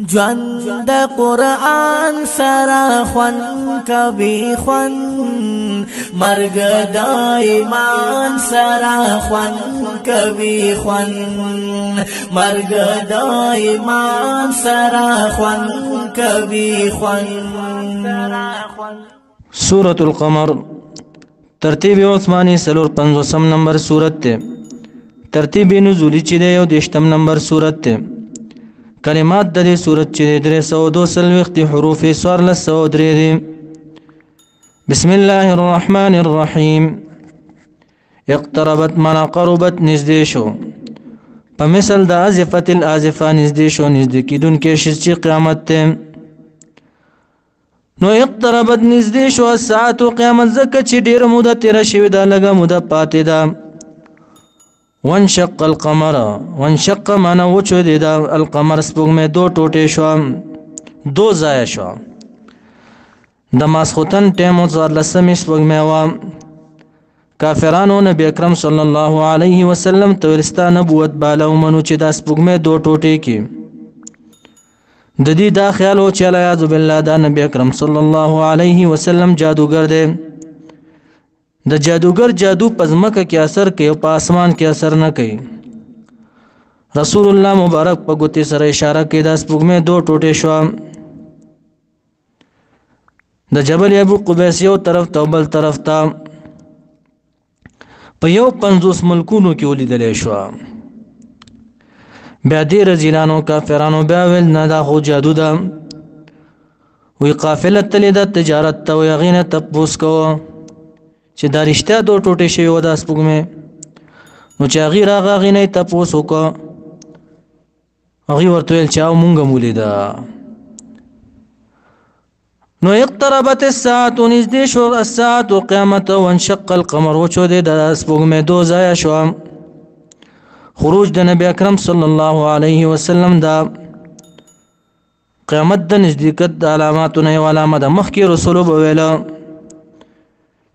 ژوند قرآن سره خوند کوي خوند، مرګ د ایمان سره خوند کوي خوند، مرګ د ایمان سره خوند کوي خوند. سورة القمر ترتیب عثمانی 55 نمبر سورت ته. ترتیب نزولی چې دی 11 نمبر سورت ته. کلمات د دې سورت چې 302 حروف 1403 دي. بسم الله الرحمن الرحیم. اقتربت منا قربت نزدې شو، په مثل د ازفت الازفه نزدې شو، نزدې کیدونکې شي چې قیامت ته. نو اقتربت نزدې شو الساعت قیامت، ځکه چې ډېره موده تېره شوې ده، لږه موده پاتې ده. وانشق القمر، وانشق معنا وچو دی دا القمر سپوږمۍ دو ټوټې شو، دو ځایه شو. د ماسخوتن ټیم 14 سپوږمۍ وه. کافرانو نبی اکرم صلی الله علیه وسلم ته ویل ستا نبوت باله ومنو چې دا سپوږمۍ دو ټوټې کې. د دې دا خیال و چې العیاذ بالله دا نبی اکرم صلی الله علیه وسلم جادوګر دی. د جادوګر جادو په ځمکه کې اثر کوي او په اسمان کې اثر نه کوي. رسول الله مبارک په ګوتې سره اشاره کوي دا سپوږمۍ دو ټوټې شوه. د جبل ابو قبیس یو طرف ته بل طرف ته په 50 ملکونو کې ولیدلی شوه. بیا دې رزیلانو کافرانو بیا ویل نه دا خو جادو ده. وی قافله تلې ده تجارت ته، وی هغې نه تپوس کوه چې دا رښتیا دو ټوټې شوې وه دا سپوږمۍ. نو چې هغې راغه هغې نه یې تپوس وکړه، هغې ورته ویل چې او مونږ هم ولیده. نو اقتربت الساعت نږدې شو الساعت قیامت، وانشق القمر وچو دی دا سپوږمۍ دو ځایه شوه. خروج د نبی اکرم صلی الله علیه وسلم دا قیامت د نزدېکت د علاماتو نه یو علامه ده. مخکې رسولو به ویله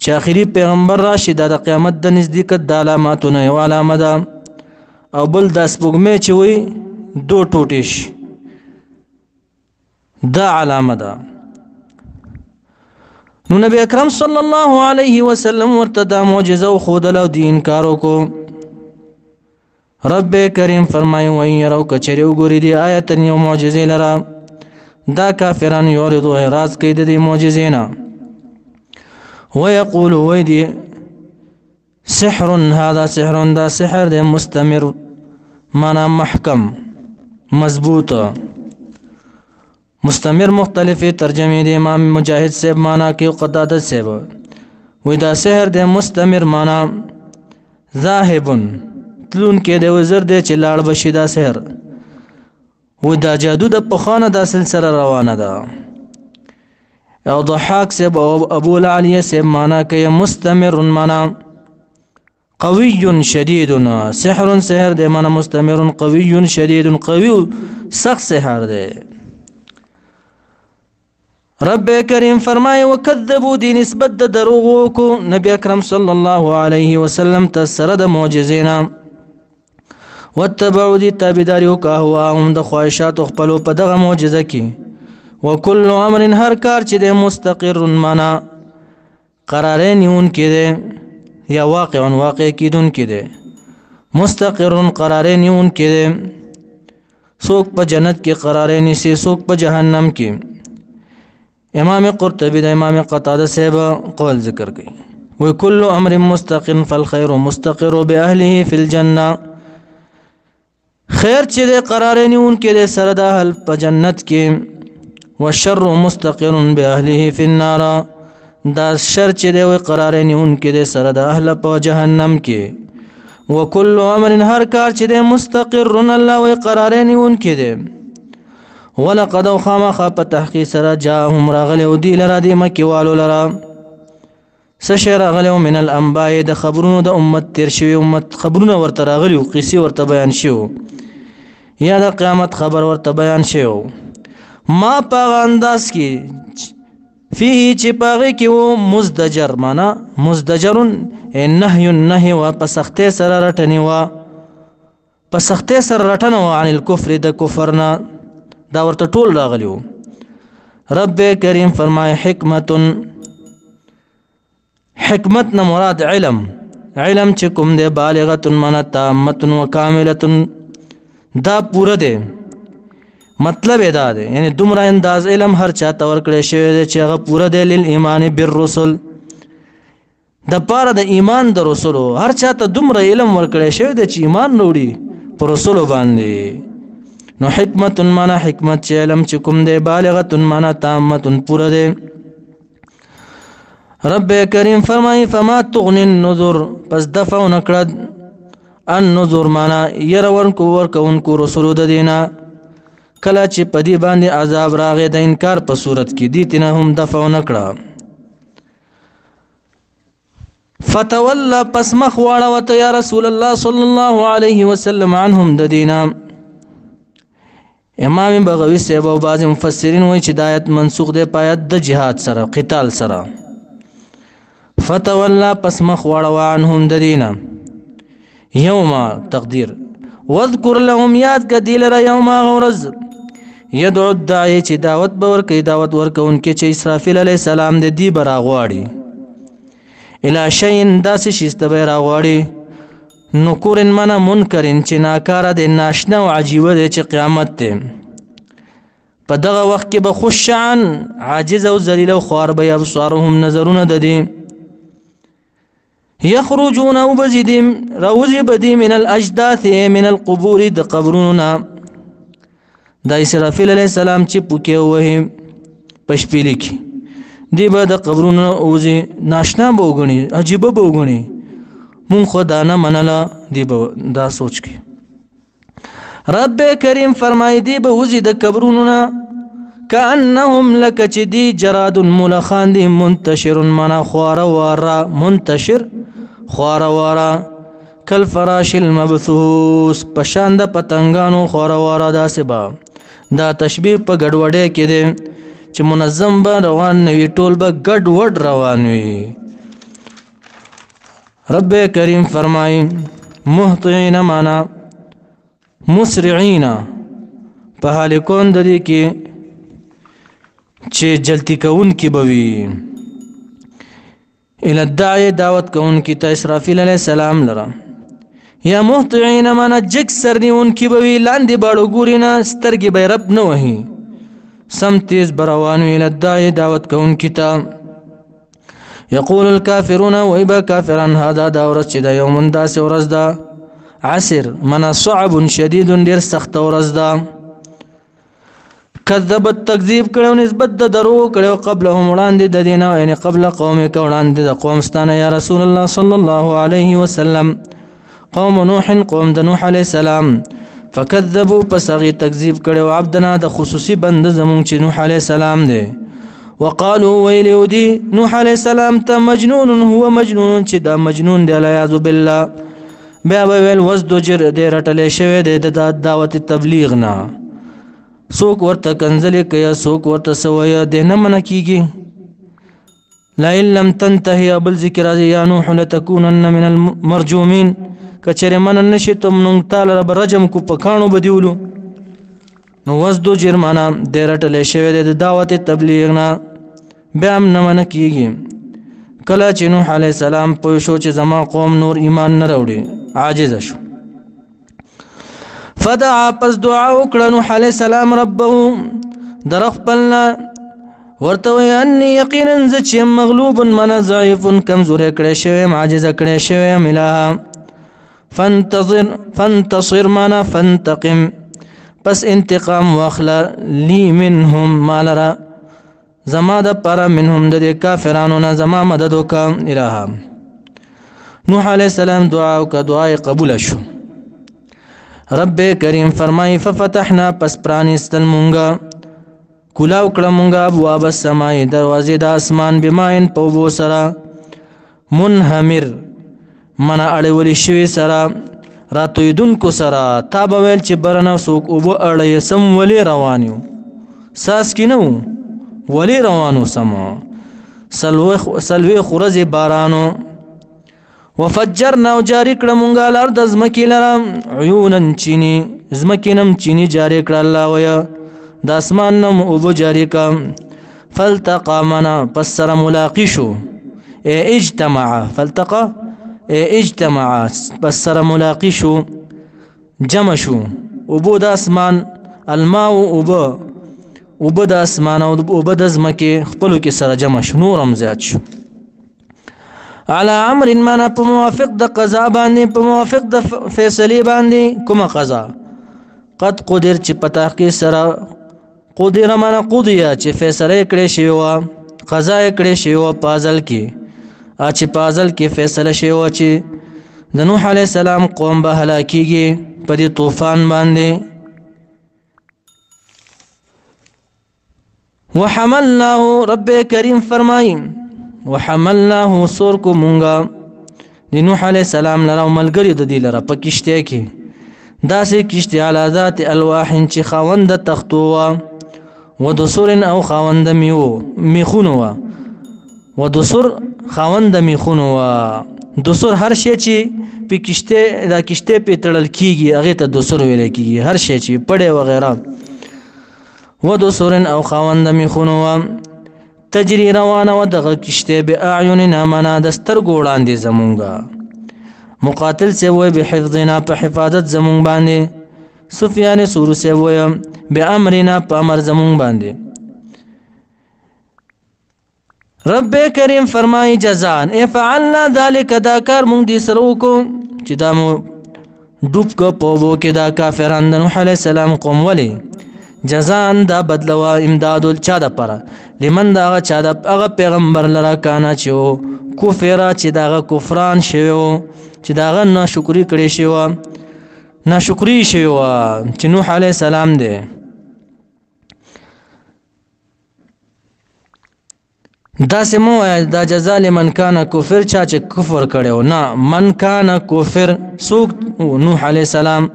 چې آخري پیغمبر راشي دا د قیامت د نزدېکت د علاماتو نه یو علامه ده. او بل دا سپوږمۍ چې وي دو ټوټې شي دا علامه ده. نو نبی اکرم صلی الله علیه وسلم ورته دا معجزه وښودله او دې انکار وکړو. رب کریم فرمایي وان یروا کچرې وګوري دې آیتا یو معجزې لره، دا کافران یعرضوا اعراض کوي د دې معجزې نه. ويقول ويدي سحر هذا سحر دا سحر ده مستمر معنى محكم مضبوط. مستمر مختلف ترجمه دي امام مجاهد صاحب معنی کې قتاده صاحب وی دا سحر ده مستمر معنی ذاهب تلون کې د وزر ده چې لاړ بشي دا سحر. و دا جادو د پخانه دا سلسله روانه ده. او ضحاک سب او ابو العالیه سب مانا کوي مستمر مانا قوي شديد. سحر سحر ده مانا مستمر قوي شديد، قوي سخت سحر ده. رب کریم فرمای وکذبوا دي نسبت د دروغ کو نبی اکرم صلی الله علیه وسلم ته سره د معجزینا. واتبعوا دي تابعداري وکاهوا د خواهشات خپلو په دغه معجزه کې. وكل امر هر کار چې د مستقر معنا قرار نیون کې ده یا واقع کیدون کې ده. مستقر قرار نیون کې ده، څوک په جنت کې قرار نیسي څوک په جهنم کې. امام قرطبی د امام قتاده صاحب قول ذکر کوي وكل امر مستقر فالخير مستقر باهله في الجنه. خیر چې د قرار نیون کې ده سره د اهل په جنت کې. والشر مستقر باهله في النار، دا شر چې دی قرار نیون کې دی سره د اهل په جهنم کې. وكل امر هر کار چې دی مستقر الله و قرار نیون کې دی. ولقد خامخ په تحقیق سره جاءهم راغلی او دی لرا دی مکه والو لرا سشر راغلی من الانباء د خبرونو د امت تیر شوی امت خبرونه ورته راغلی او قصې ورته بیان شو یا د قیامت خبر ورته بیان شو. ما پاغ انداز کی فيه چې پاغه کې و مزدجر معنا مزدجرن نهي و پسخته سره رټنی و پسخته سره رټنه عن الكفر د کفرنا دا ورته ټول راغلیو. رب کریم فرمای حکمت نه مراد علم چې کوم دی بالغه معنا تامه و کامله دا پوره دی. مطلب دا دی یعنی دومره انداز علم هر چاته ورکړی شوی دی چې هغه پوره دی للایمان بالرسل د پاره د ایمان د رسولو هر چاته دومره علم ورکړی شوی دی چې ایمان وروړي پر رسولو باندې. نو حکمت معنا حکمت چې علم چې کوم دی بالغه معنا تامه پوره دی. رب کریم فرمایي فما تغني النذر پس دفع نکړه النذر معنا ير ورکوونکو رسولو د دینا کله چې پدی باندې عذاب راغی د انکار په صورت کې دي تنه هم دفع نکړه. فتولى پس مخ واړه یا رسول الله صلی الله علیه وسلم عنهم د دینا. امام بغوی صاحب او بعض مفسرین وایي چې د آیت منسوخ دی په آیت د جهاد سره قتال سره. فتولى پس مخ واړه عنهم د دینا یوم تقدیر واذكر لهم یاد کدیل را یوم غورز يدعو الداعي چې دعوت باور کوي دعوت ورکوونکي چې اسرافیل علیه السلام د دی براغواړي الی شیء داسې شیسته به راغواړي نکورن منا منکرن چې ناکاره د ناشنا او عجیبه دی چې قیامت دی. په دغه وخت کې به خشعن عاجز او ذلیل او خوار به ابصارهم نظرونه د دی يخرجون وبزدهم روزي بدي من الاجداث من القبور د قبرنا دا اسرافیل علیہ السلام چې پوکې وهي پشپېلې کې دی به د قبرونو اوزي ناشنا بوغني عجیب بوغني مون خدا نه منلا دی به دا سوچ کې. رب کریم فرمایي دی به وزي د قبرونو كأنهم لك چدي جراد ملخان دي منتشر منا خوار وارا منتشر خوار وارا کل فراش المبثوث پشاند پتنگانو خوار وارا دا سبا دا تشبیه په ګډوډه کې دي چې منظم به روان نوي ټول به ګډوډ روان وي. رب کریم فرمایي مهطعين معنا مسرعين په حال کون د دې کې چې جلتی کون کی بوي الى الداعي دعوت کون کی ته اسرافیل علیہ السلام لرا یا مهطعين معنا جگ سرنیون کی بوي لاندې باړو ګورینا سترګې به رب نه وهي سم تیز بروان الى الداعي دعوت کون کی ته. يقول الكافرون ويبا كافرا هذا دورس چې دا یوم داس ورځ دا عسر منا صعب شدید ډیر سخت ورځ دا. کذبت تکذیب کړو نسبت د درو کړو قبلهم وړاندې د دینه یعنی قبل قومک وړاندې د قوم ستانه یا رسول الله صلی الله علیه وسلم قوم نوح قوم د نوح علیه السلام فكذبوا پسغي تکذیب کړو عبدنا د خصوصي بند زمون چې نوح علیه السلام دی. وقالوا ويلودي نوح عليه السلام ته مجنون هو مجنون چې دا مجنون دی العياذ بالله. بیا ویل وزدجر دی رټلې شوی دی د دعوت تبلیغ نه سوک ورته کنزلی کیا سوک ورته سویا دی نه منع کیږي. لئن لم تنتهي ابل ذکر یا نوح لتكونن من المرجومين کچره من نشي تم نو تعالی رب رجم کو پکانو بدیولو. نو وزدو جرمانا دیرټلې شوی د دعوت تبلیغ نه بیا هم نه منع کیږي. کله چې نوح علیه السلام پوه شو چې زما قوم نور ایمان نه راوړي عاجز شو. فدعا پس دعا وکړه نوح علیه السلام ربه در خپلنا ورته وی انی یقینا ز چې مغلوب من ضعیف کمزور کړی شوی عاجز کړی شوی ملا. فانتصر معنا فانتقم پس انتقام واخلا لی منهم مالرا زما د پر منهم د کافرانو نه زما مدد وکا الها. نوح علیہ السلام دعا او دعای قبول شو. رب کریم فرمای ففتحنا پس پرانستل مونږه کلاو کړه مونږه ابواب السماء دروازې د اسمان بماین په وو سره منهمر منا اړول شوی سره راتویدونکو سره تا به ویل چې برنه څوک اوبه اړی سم ولی روانیو ساس کې نو ولی روانو سما سلوی خورز بارانو. وفجرنا وجاری کړه مونږه الارض زمکی لرم عیونا چینی زمکینم چینی جاری کړه الله ویا د اسمان نم اوبو جاری کا فالتقى منا پس سره ملاقی شو اجتمع فالتقى اجتمع پس سره ملاقی شو جمع شو اوبو د اسمان الماء اوبو د اسمان او اوبو د ځمکې خپلو کې سره جمع شو نورم زیات شو على امر منا په موافق د قضا باندې په موافق د فیصله باندې کومه قضا قد قدر چې په تحقیق سره قدر منا قضیه چې فیصله کړې شوی و قضا کړې شوی و پازل کې چې پازل کې فیصله شوی و چې د نوح علی السلام قوم به هلاکیږي په دې طوفان باندې وحملناه رب کریم فرمایي وحملناه سور کو مونږه د نوح علی السلام لره ملګری د دې لره په کشته کې داسې کشته علی ذات الواح چې خاوند تختو و دسور او خاوند میخونو و دسور خاوند میخونو و دسور هر شی چې په کشته د کشته په تړل کیږي هغه ته دسور ویل کیږي هر شی چې پړې وغیرہ و دسور او خاوند میخونو و تجری روانه و دغه کشته به اعیننا منا دستر ګوړاندې زمونږه مقاتل سے وای به حفظنا په حفاظت زمون باندې سفیان سور سے وای به امرنا په امر زمون باندې رب کریم فرمای جزان افعلنا ذلك دا کار مونږ دي سره وکړو چې دا مو ډوب کو په کې دا کافرانو د نوح علی السلام قوم ولی جزان دا بدلوا امداد چا د پره لمن دا چا د هغه پیغمبر لرا کانا چې کفر چې دا کفران شوی چې دا ناشکری کړي شوی ناشکری شوی چې نوح علی السلام دی دا سمو دا جزاء لمن کان کفر چا چې کفر کړو نه من کان کفر سوق نوح علی السلام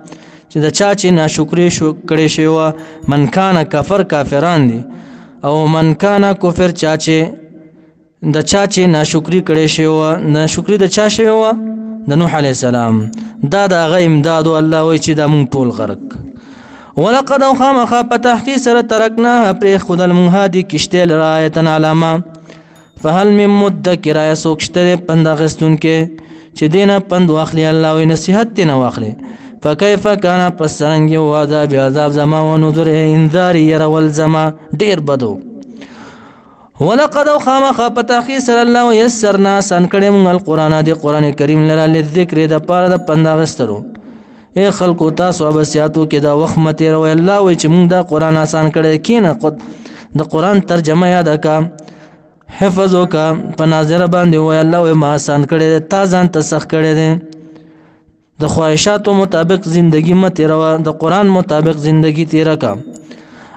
چې دا چا چې ناشکری شو کړي شوی من کان کفر کافران دي او من کان کفر چا چې د چا چې ناشکری کړي شوی ناشکری د چا شوی د نوح علی السلام دا د غ امداد الله وای چې دا مونږ ټول غرق ولقد خامخ په تحقیق سره ترکنا پر خود المهادی کشته لرایتن علامه فهل من مدکر یا سوکشته پندغستون کې چې دینه پند واخلي الله وی نصیحت نه واخلي فكيف كان پسرنګ او عذاب زما و نذر انذار يرول زما ډیر بدو ولقد خامخ پتاخي صلی الله يسرنا سن کړم القران دی قران کریم لرا لذکر د پاره د پندغسترو اے خلکو تاسو ابسیاتو کې دا وخت مته رو الله وی چې موږ دا قران آسان کړی کینه د قران ترجمه یاد کا حفظ وکا په ناظر باندې وی الله وی ما آسان کړی تا ځان ته سخت کړی دی د خواهشاتو مطابق زندگی مت تیروا د قران مطابق زندگی تیرا کا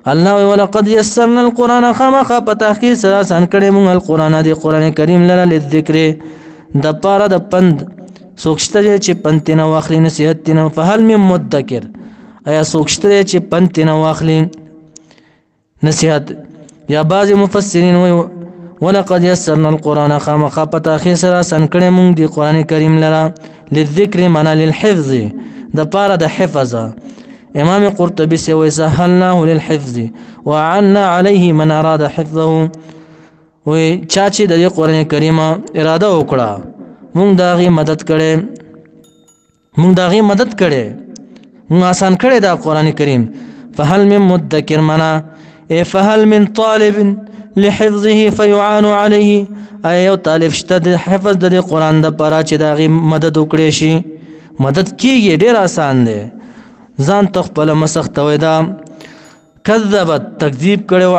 الله ولقد يسرنا القران خامخ په تحقیق سره آسان کړی موږ القران دی قران کریم لره لذکر د پاره د پند سوکشته چې پنتنه واخلي نصیحت تنه فهل من مدکر ایا سوکشته چې پنتنه واخلي نصیحت یا بعض مفسرین وی ولقد يسرنا القران خامخ په تحقیق سره آسان کړی موږ دی قران کریم لره للذکر معنى للحفظ د پاره د حفظ امام قرطبي سي وسهلناه للحفظ وعنا عليه من اراد حفظه و چا چې د قران کریم اراده وکړه مونږ داغي مدد کړي مونږ آسان کړي دا قران کریم فهل من مدکر معنى فهل من طالب لحفظه فيعان عليه ايو طالب شته د حفظ د قران د پاره چې داغي مدد وکړي شي مدد کیږي ډیر آسان دی ځان تخپل مسخت ودا کذبت تکذیب کړو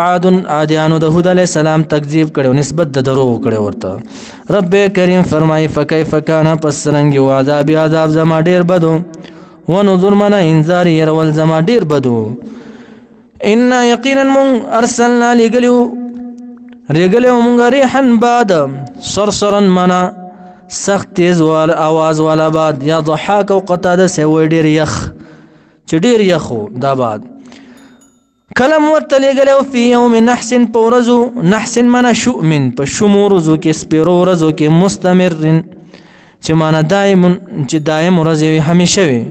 عادیانو د هود علی السلام تکذیب کړو نسبت د درو کړو ورته رب کریم فرمای فکیف کان پسرنګ او عذاب زما ډیر بدو ونذر من انذار يرول زما ډیر بدو ان یقینا من ارسلنا لګلو رګلو مونږ ریحن باد صرصرا منا سخت تیز وال आवाज والا باد یا ضحاک او قتاده سوي ډیر یخ چې ډیر یخو دا باد کلم ورتلګلو فی یوم نحس پورزو نحس منا شؤمن په شمورزو کې سپیرو ورزو کې مستمر چې مانا دائم چې دائم ورزوي همیشه وي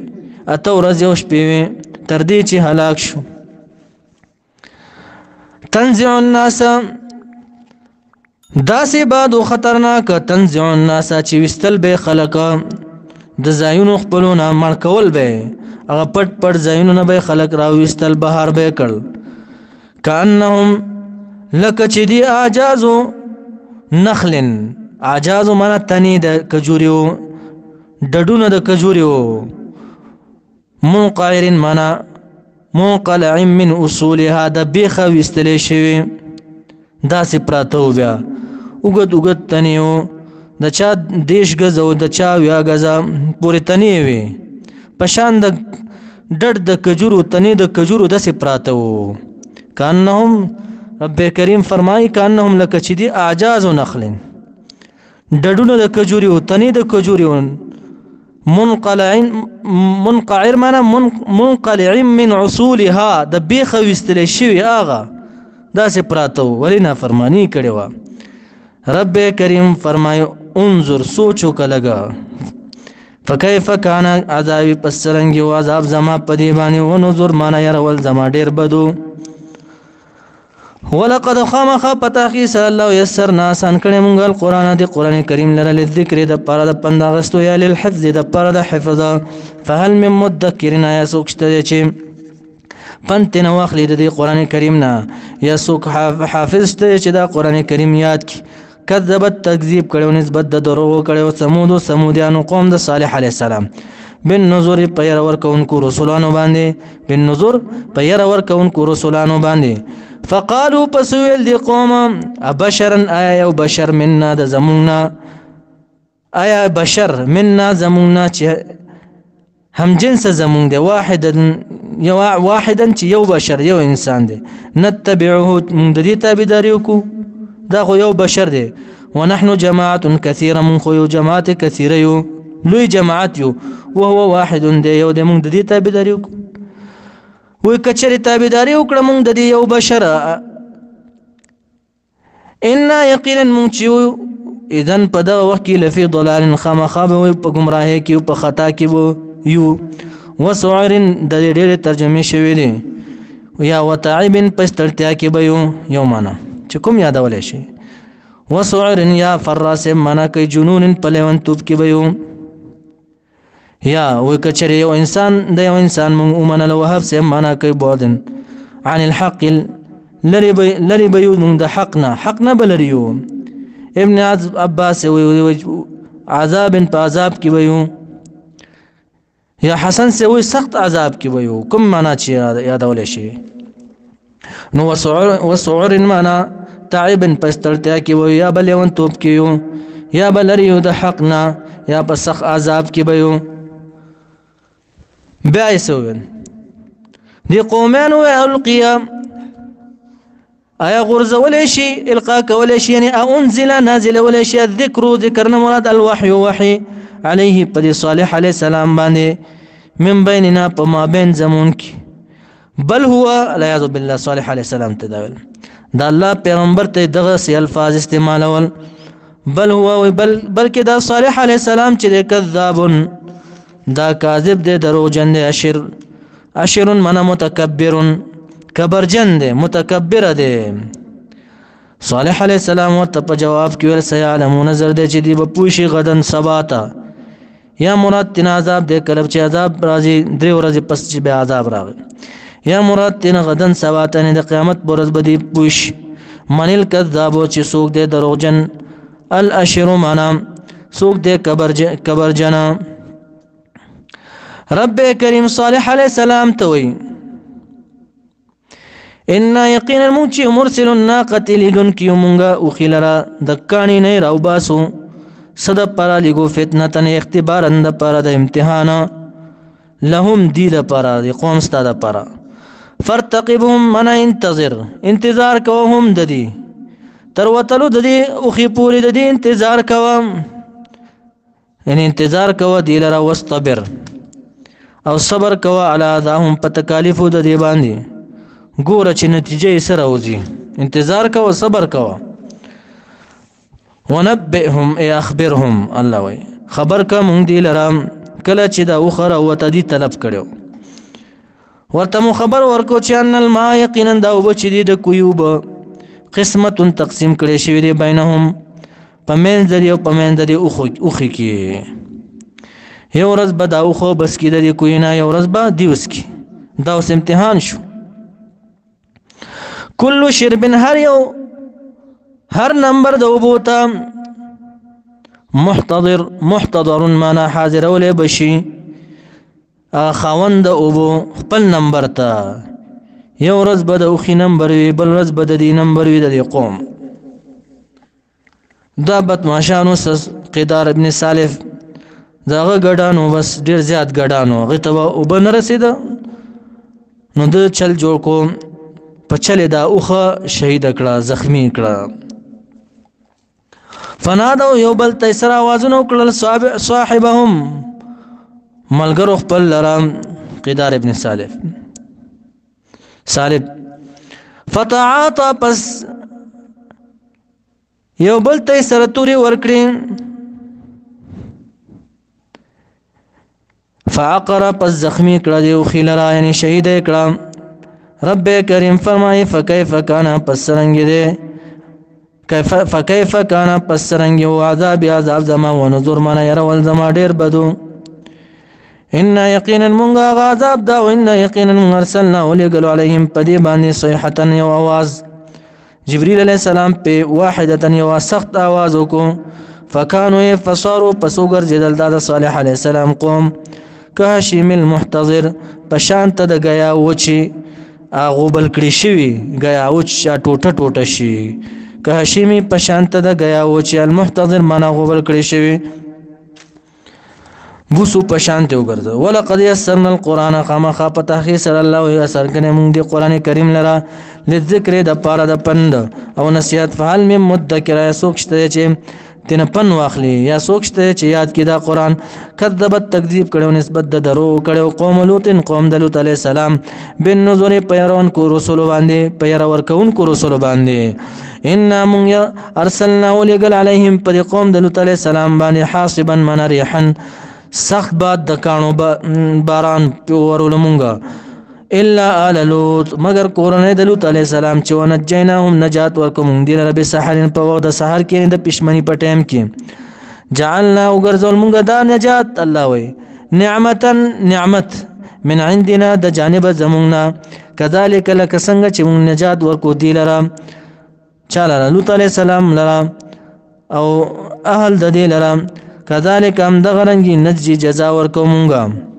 اته ورځ یو شپې تر دې چې هلاک شو تنزع الناس داسې باد و خطرناک تنزع الناس چې وستل به خلک د ځایونو خپلو نه مړ کول به هغه پټ پټ ځایونو نه به خلک راوستل بهر به کړل کأنهم لکه چې دی اعجازو نخل اعجازو معنی تنې د کجوریو ډډونه د کجوریو منقعر معنی منقلع من اصولها د بیخه وستلې شوی داسې پراته بیا وګد وګد تنیو د چا دیش غزو د چا ویا غزا پورې تنی وي پشان د ډډ د کجورو تنی د کجورو داسې پراته وو کانهم رب کریم فرمای کانهم لک چې دی اعجاز نخل ډډونه د کجوري تنی د کجوري منقعر معنا منقلع من عصولها د بیخه وستل شوی آغا داسې پراته ولینا فرمانی کړي وا رب کریم فرمایو انظر سوچو کلګه فكيف كان عذابي پسرنګي او عذاب زما پدی باندې و نظر معنا ير ول زما ډیر بدو ولقد خامخ پتاخي صلی الله يسرنا آسان کړي مونږ القرآن دی قران کریم لره لذکر د پاره د پنداغستو یا للحفظ د پاره د حفظ فهل من مدکرنا یا سوکشته چې پنتنه واخلي د قران کریم نه یا سوک حافظ ته چې د قران کریم یاد کی کذبت تکذیب کړو نسبت د دروغ کړو سمودیانو قوم د صالح علی السلام بالنظر پیر ور کونکو رسولانو باندې بالنظر پیر ور کونکو رسولانو باندې فقالوا پسویل دی قوم ابشرا آیا بشر منا د زمونا آیا بشر منا زمونا چې هم جنس زمون دی واحدا چې یو بشر یو انسان دی نتبعه من د دې تابعداري وکړو دا خو یو بشر دی ونحن جماعه كثيره من خو یو جماعت كثيره یو لوی جماعت یو وهو واحد دی یو د من د دې تابعداري وکړو وی کچری تابعداري وکړه مونږ د یو بشر ان یقینا مونږ اذن په دغه وخت کې لفي ضلال خامخاب وي په گمراهۍ کې او په خطا کې یو وسعر د ډېر ترجمه شوی دی یا وتعب پستړتیا کې به یو معنا چې کوم یادول شي وسعر یا فراس معنا کوي جنون په لیونتوب کې به یا و کچری یو انسان د یو انسان مون ومنل وهب سم معنا کوي بودن عن الحق لری بیو د حقنا بلریو ابن عباس وی عذاب په عذاب کې ویو یا حسن سے وی سخت عذاب کې ویو کوم معنا چې یادول شي نو وسعر معنا تعب پستړتیا کې ویو یا بل یو توپ کې یا بلریو د حقنا یا په سخت عذاب کې ویو بیا یسوین دی قومانو القیا آیا غرزول شي القا کول شي یعنی انزل نازل ول شي الذکر ذکرنا مراد الوحي وحي عليه پد صالح علیہ السلام باندې من بیننا پما بین زمون کی بل هو لا یذ بالله صالح علیہ السلام تداول دا الله پیغمبر ته دغه سی الفاظ استعمال ول بل هو بلکې دا صالح علیہ السلام چې کذاب دا کاذب دے دروجن دے اشر من متکبر کبرجن دے متکبر دے صالح علیہ السلام ورته په جواب کې ول سيعلمون نظر دے چې دی په پوشي غدن سباتا یا مراد تن عذاب دے کلب چې عذاب راځي درې ورځې پس چې به عذاب راغی یا مراد تن غدن سباتا نه د قیامت پر ورځ بدی پوش منل کذاب چې سوق دے دروجن الاشر معنا سوق دے کبرجنا رب کریم صالح علیہ السلام توي ان یقینا موچی مرسل الناقه لګن کیومغا او خلرا دکانی نه راو باسو صد پر لګو فتنه تن اختبار اند پر د امتحان لهم دی د پر د قوم ستاد پر فرتقبهم من انتظار کوهم د دی تر وتلو د دی او خي پوری د دی انتظار کوم یعنی انتظار کو دی لرا واستبر او صبر کوا علی ذاهم په تکالیفو د دی باندې ګوره چې نتیجه سره وځي انتظار کوا صبر کوا ونبئهم ای اخبرهم الله وی خبر کا مونږ دی لرام کله چې دا اخر او تدی طلب کړو ورته خبر ورکو چې ان الماء یقینا دا اوبه چې دي د کویوب قسمت تقسیم کړي شوی دی بینهم پمن ذری او پمن ذری اوخی کې یو ورځ به دا اوخه بس کې د کوینا یو ورځ به دیوس کې دا اوس امتحان شو کل شرب هر نمبر د اوبو ته محتضر معنا حاضر ولې بشي خاوند اوبو خپل نمبر ته یو ورځ به د اوخي نمبر وي بل ورځ به د دې نمبر وي د قوم دا بدمعشانو قدار ابن سالف داغه ګډانو بس ډیر زیات ګډانو هغه ته اوبه نه رسېده نو د چل جوړ کو په چلې دا اوخه شهید کړه زخمی کړه فنادو یو بل ته سره आवाजونه وکړل صاحبهم ملګرو خپل لرام قدار ابن سالف فتعاطى پس یو بل ته سره توري ورکړي فعقر پس زخمی کړه دیو خلرا یعنی شهید کړه رب کریم فرمای فكيف كان پسرنګ دې فكيف كان پسرنګ او عذاب زما ونذر من يرول زما ډیر بدو ان یقینا منغا عذاب دا وان یقینا ارسلنا ولقل عليهم پدی باندې صيحه یو आवाज جبريل عليه السلام په واحده یو سخت आवाज وکړو فكانوا فصاروا پسوګر جدل دا صالح عليه السلام قوم كهشيم المحتضر پشانت د غیا وچی غوبل کړی شوی غیا وچ ټوټه شي كهشيمي پشانت د غیا وچی المحتضر معنا غوبل کړی شوی بوسو پشانت وګرځه ولقد يسرنا القران قام خاپته سر الله او اثر کنه مونږ دی قران کریم لرا لذکر د پاره د پند او نصیحت فعل من مذکر سوکشته چې تن پن واخلی یا سوکشته چې یاد کړه قران کذبت تکذیب کړو نسبت د درو کړو قوم لوط قوم د لوط علی السلام بن نذر پیرون کو رسول باندې پیر ورکون کو رسول باندې ان من ارسلنا ولقل عليهم پر قوم د لوط علی السلام باندې حاصبا من ريحا سخت باد د کانو باران پورول مونږه الا آل لوط مگر کورنۍ د لوط علی السلام چې ونجیناهم نجات ورکوم دي رب سحرین په وخت د سحر کې د پښمنی په ټیم کې جعلنا وګرځول مونږه دا نجات الله وي نعمت من عندنا د جانب زمونږه کذالک لک څنګه چې مونږ نجات ورکو دی لرا چاله لوط علی السلام لرا او اهل د دې لرا کذالک هم دغرنګي نجزي جزا ورکومږه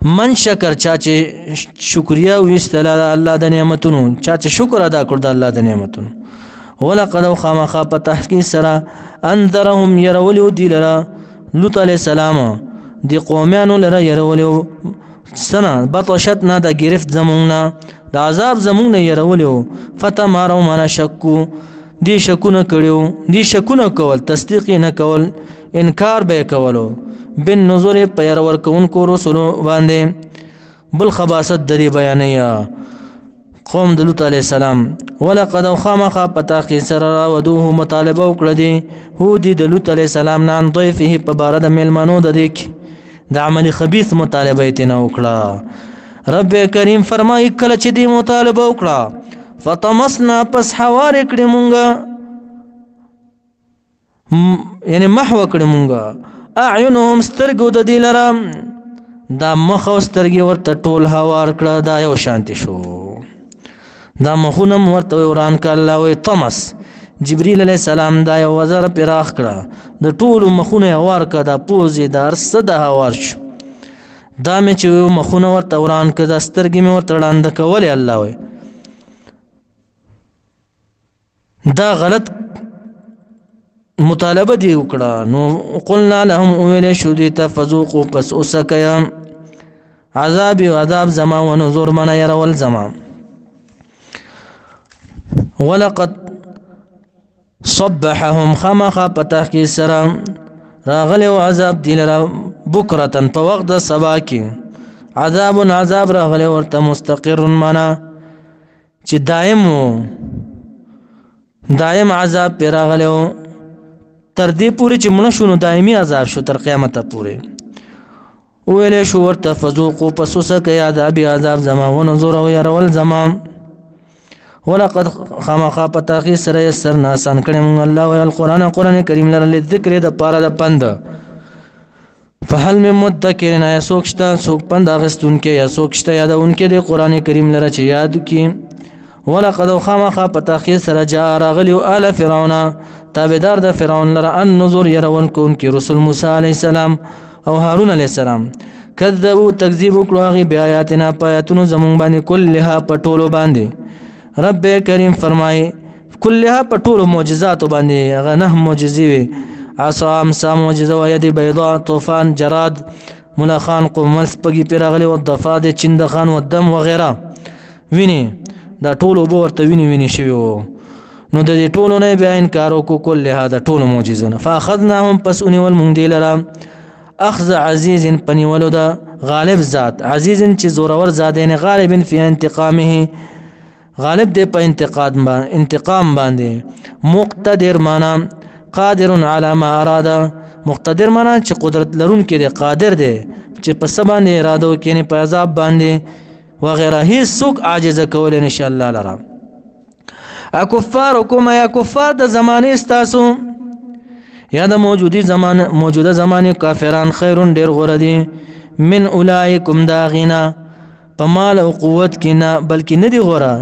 من شکر چا چې شکریا وستل الله د نعمتونو چا چې شکر ادا کړ د الله د نعمتونو ولقد خامخ په تحقیق سره انذرهم يرولو دی لرا لوط علی السلام دی قومانو لرا يرولو سنه بطشتنا د گرفت زمونږه د عذاب زمونږه يرولو فتمارو معنا شکو دی شکونه کړو دی شکونه کول تصدیق نه کول انکار به کولو بن نظر پیر ورکون کو رسول باندې بل خباست دری بیانیا قوم د لوط علی السلام ولقد خامخ پتا کی سر ودوه مطالبه وکړه دی هو دی د لوط علی السلام نن ضيفه په بار د ملمنو د دیک د عمل خبيث مطالبه تنه وکړه رب کریم فرمای کله چې دی مطالبه وکړه فطمسنا پس حوار کړي مونږه یعنی محو کړي مونږه اعینهم سترګو د دې لرم دا مخ او سترګې ورته ټول هوار کړه دا یو شانتی شو دا مخونم ورته وران کړه الله وي طمس جبريل عليه السلام دا یو وزر پراخ کړه د ټول مخونه هوار کړه دا پوزې دار صد هوار شو دا مې چې مخونه ورته وران کړه د سترګې مې ورته وړاندې کولې الله وي دا غلط مطالبه دی وکړه نو قلنا لهم ویل شو دي تفذوقوا پس اسکیا عذاب زما ونذر من يرول زما ولقد صبحهم خمخ پتحقی سرا راغلی عذاب دی لرا بکرتن په وخت د سبا کې عذاب راغلی ورته مستقر معنا چې دائم عذاب پر راغلی تر دې پورې چې مړ شو نو دایمي عذاب شو تر قیامت پورې ویلې شو ورته فذوقوا پس وسکئ عذابي عذاب زما ونذر او يرول زما ولقد خامخا په تحقیق سره یسرنا آسان کړی موږ الله او القرآن قرآن کریم لره لذکر د پاره د پند فهل من مدکر یا څوک شته څوک پند اخیستونکي یا څوک شته یادونکي د قرآن کریم لره چې یاد کړي ولقد خامخا په تحقیق سره جاء راغلی آل فرعون تابعدار د فرعون لره النذر يرون کوونکي رسول موسی علیه السلام او هارون علیه السلام کذبوا تکذیب وکړو هغې بیااتنا په آیاتونو زمونږ باندې کلها په ټولو باندې رب کریم فرمایي کلها په ټولو معجزاتو باندې هغه 9 معجزې وي عصا امسا معجزه و ید بیضاء طوفان جراد ملخان قمل سپږې پرې راغلي و ضفادع چندخان و دم وغیره ویني دا ټول اوبه ورته ویني شوي وو نو د دې ټولو نه بیا انکار وکړو کلها د ټولو معجزونه فاخذناهم پس ونیول موږ دې لره اخذ عزیز پنیولو د غالب ذات عزیز چې زورور ذات یعنی غالب فی انتقامه غالب دې په انتقام باندې مقتدر معنا قادر علی ما اراد مقتدر معنا چې قدرت لرونکی دی قادر دی چې په سبا نه اراده وکړي په عذاب باندې وغیره هیڅ څوک عاجز کول ان شاء الله لرا اکفارکم یا کفار د زمانه استاسو یا د موجوده زمانه کافران خیرون ډیر غوړه دي من اولایکم داغینا په مال او قوت کې نه بلکې نه دی غوړه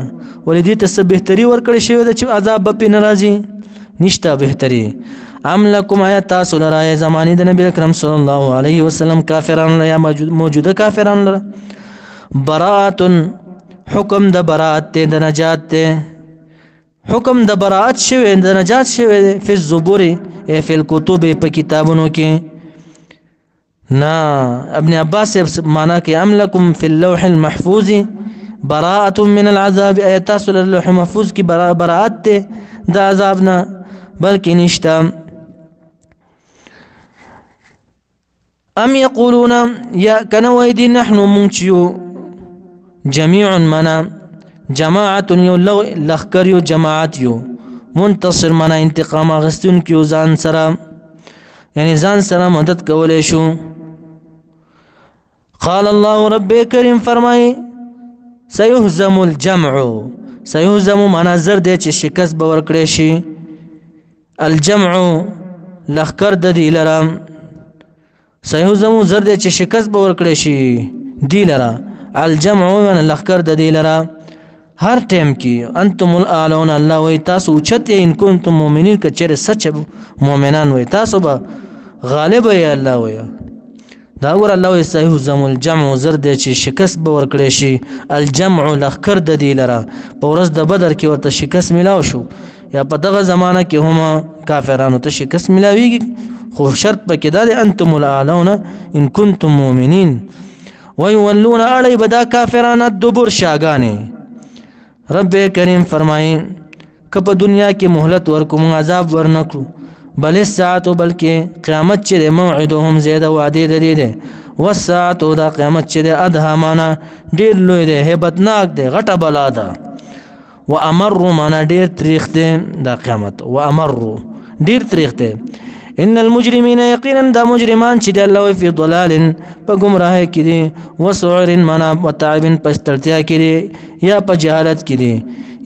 ولې دې ته بهتري ورکړی شوی د چې عذاب به نه راځي نشته بهتري ام لکم آیا تاسو لرای زمانی د نبی اکرم صلی الله علیه وسلم کافران یا موجوده کافران لره براءت حکم د براءت ته د نجات ته حکم د براءت شوی د نجات شوی فی الزبور فی الکتب په کتابونو کې نا ابن عباس معنا کې ام لکم فی اللوح المحفوظ براءت من العذاب آیا تاسو له لوح محفوظ کې براءت ته د عذاب نه بلکې نشته ام یقولون یا کنوی دی نحن منچیو جميع منا جماعت یو لخکر یو جماعت یو منتصر منا انتقام اغستون کیو ځان سره یعنی ځان سره مدد کولای شو قال الله رب کریم فرمای سيهزم الجمع سيهزم منا زر دی چې شکست به ورکړي شي الجمع لخکر د دی لرا سيهزم زر دی چې شکست به ورکړي شي دی لرا الجمع من لخکر د دی لرا هر ټیم کې انتم الاعلون الله وی تاسو چته ان کنتم مؤمنین ک چیرې سچ مؤمنان وی تاسو به غالب یا الله وی دا ور الله وی سيهزم الجمع زر دی چې شکست به ورکړي شي الجمع لخکر د دی لرا په ورځ د بدر کې ورته شکست ملاو شو یا په دغه زمانہ کې هم کافرانو ته شکست ملاويږي خو شرط پکې دا دی انتم الاعلون ان کنتم مؤمنین ويولون علی بدا کافرانه دبر شاګانه رب کریم فرمایي که په دنیا کې مهلت ورکوم عذاب ورنکړو بل الساعت بلکې قیامت چې موعدهم زیاده وعده لري ده والساعت دا قیامت چې ادها معنا ډیر لوی ده hebatnak ده غټه بلا ده وامر معنا ډیر تاریخ ده دا قیامت وامر ډیر تاریخ ده ان المجرمين يقينا دا مجرمان چې الله في ضلال په گمراه کې دي وسعر معنا وتعب پستړتیا کې دي یا په جهالت کې دي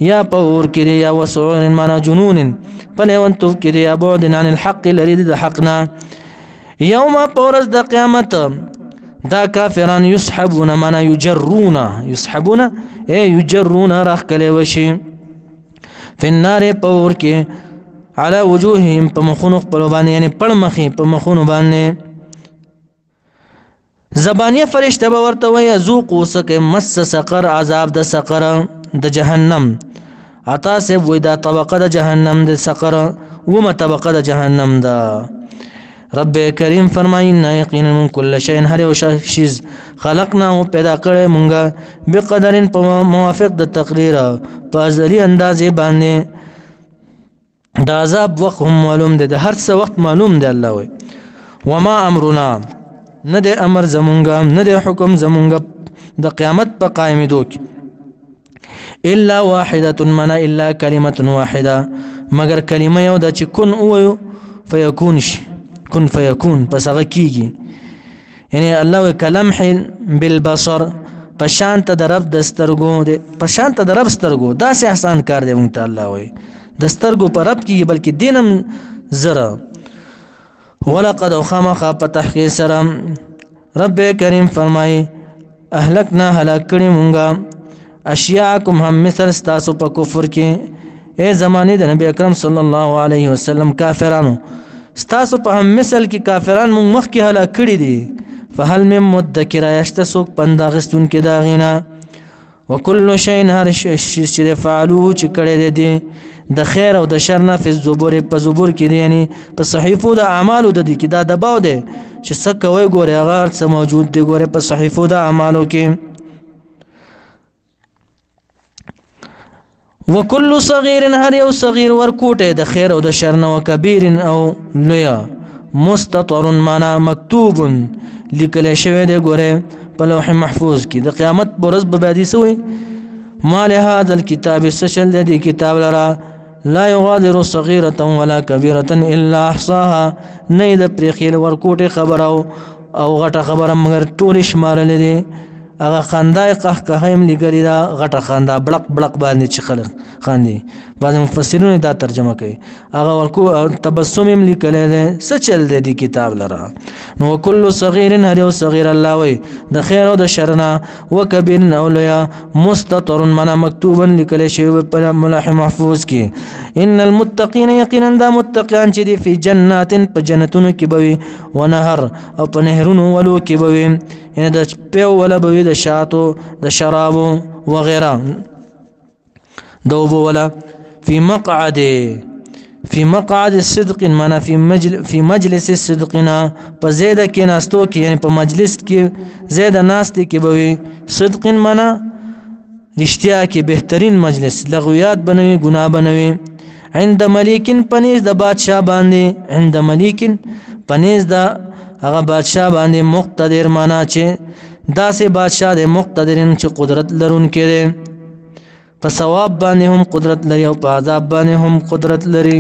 یا په اور کې دي یا وسعر معنا جنون په نهونتو کې دي یا بعد عن الحق لري د حقنا يوم پورز د قیامت دا کافران يسحبون معنا يجرون يسحبون اي يجرون راخله وشي في النار پور کې على وجوههم په مخونو خپل باندې یعنی پړ مخې په مخونو باندې زبانیه فرشته به ورته وي ذوقوا سکه مس سقر عذاب د سقر د جهنم عطا سے وې دا طبقه د جهنم د سقر ومه طبقه د جهنم دا رب کریم فرماینا یقینا من کل شیء هر یو شی خلقنا او پیدا کړی مونږه بقدر په موافق د تقدیر په ازلی اندازې باندې دا عذاب وقت هم معلوم ده هر څه وخت معلوم ده الله وي وما امرنا نه ده امر زمونږه نه ده حکم زمونږه د قیامت په قائمېدو کې الا واحده منا الا كلمه واحده مگر کلمه یو د چې کن او فیکون شي کن فیکون پس هغه کیږي یعنی الله کلمح بالبصر پشانت د رب د سترګو دی پشانت د رب سترګو دا سه احسان کار دی مونږ ته الله وای د سترګو پر رب کې بلکې دینم زره ولقد خامخ په تحقیق سره رب کریم فرمای اهلکنا هلاک کړي مونږه اشیاءکم هم مثل ستاسو په کفر کې اے زمانه د نبی اکرم صلی الله علیه وسلم کافرانو ستاسو په هم مثل کې کافران مونږ مخ کې هلاک کړي دي فهل من مدکر یشتسوک پنداغستون کې دا غینا وکل شیء هر شی چې فعلوه چې کړي دي د خیر او د شر نه په زبور په زبور کې دي یعنی په صحیفو د اعمالو د دي کې دا دباو دي چې څه کوي ګوره هغه څه موجود دي ګوره په صحیفو د اعمالو کې وکل صغیر هر یو صغیر ورکوټه د خیر او د شر نه او کبیر او لویا مستطر معنا مکتوب لیکل شوی دی ګوره په لوح محفوظ کې د قیامت برز به بادي سوی ما له هذا الكتاب سشل دی کتاب لرا لا يغادر صغيرة ولا كبيرة الا احصاها نه د پرخیل ورکوټه خبر او غټه خبره مگر ټول شمارل دي هغه خندای قهقهم لګری دا غټه خندا بلق بلق باندې چې خلک خاندي بعض مفسرین دا ترجمه کوي هغه ورکو تبسم لیکل دي سچل دي کتاب لرا نو کل صغیر هر یو صغیر الله وي د خیر او د شرنا وکبیر اولیا مستطر منا مکتوبا لیکل شی په لوح محفوظ کې ان المتقین یقینا دا متقین چې دي په جنات په جنتونو کې بوي ونهر او په نهرونو ولو کې بوي یعنی د پیو ولا بوي د شاتو د شرابو وغيرها دوبو ولا في مقعد الصدق معنا في مجلس الصدقنا فزيد کې ناستو کې یعنی په مجلس کې زید ناست کې بوي صدق معنا رښتیا کې بهترین مجلس لغویات بنوي ګناه بنوي عند ملیکن پنیز د بادشاہ باندې عند ملیکن پنیز د هغه بادشاہ باندې مقتدر معنا چې داسې بادشاہ د مقتدرین چې قدرت لرونکي دي په ثواب باندې هم قدرت لري او په عذاب باندې هم قدرت لري